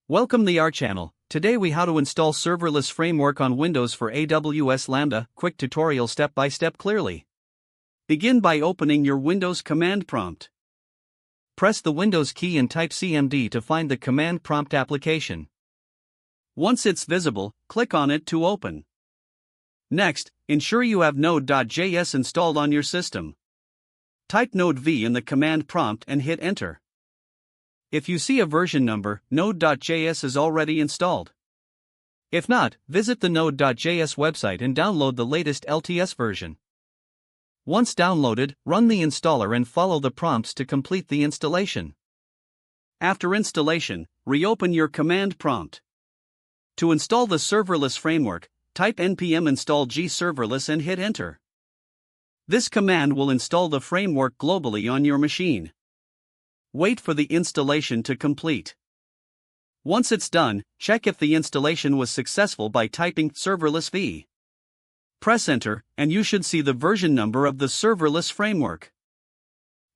Welcome to our channel. Today we how to install Serverless Framework on Windows for AWS Lambda. Quick tutorial step by step clearly. Begin by opening your Windows command prompt. Press the Windows key and type CMD to find the command prompt application. Once it's visible, click on it to open. Next, ensure you have Node.js installed on your system. Type Node v in the command prompt and hit enter. If you see a version number, Node.js is already installed. If not, visit the Node.js website and download the latest LTS version. Once downloaded, run the installer and follow the prompts to complete the installation. After installation, reopen your command prompt. To install the Serverless Framework, type npm install g-serverless and hit enter. This command will install the framework globally on your machine. Wait for the installation to complete. Once it's done, check if the installation was successful by typing serverless v. Press enter, and you should see the version number of the Serverless Framework.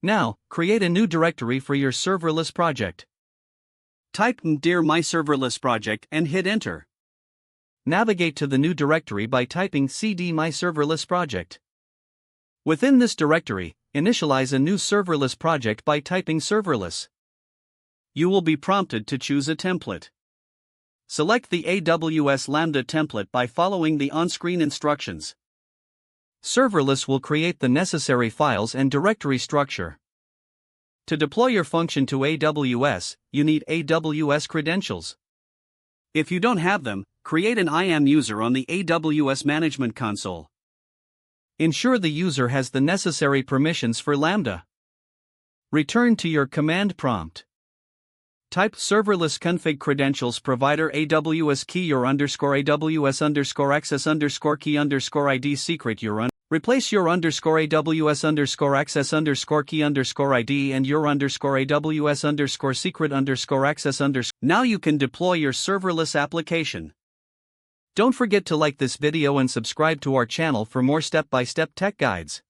Now, create a new directory for your serverless project. Type dir my serverless project and hit enter. Navigate to the new directory by typing cd my serverless project. Within this directory, initialize a new serverless project by typing serverless. You will be prompted to choose a template. Select the AWS Lambda template by following the on-screen instructions. Serverless will create the necessary files and directory structure. To deploy your function to AWS, you need AWS credentials. If you don't have them, create an IAM user on the AWS Management Console. Ensure the user has the necessary permissions for Lambda. Return to your command prompt. Type serverless config credentials provider AWS key your underscore AWS underscore access underscore key underscore ID secret your replace your underscore AWS underscore access underscore key underscore ID and your underscore AWS underscore secret underscore access underscore. Now you can deploy your serverless application. Don't forget to like this video and subscribe to our channel for more step-by-step tech guides.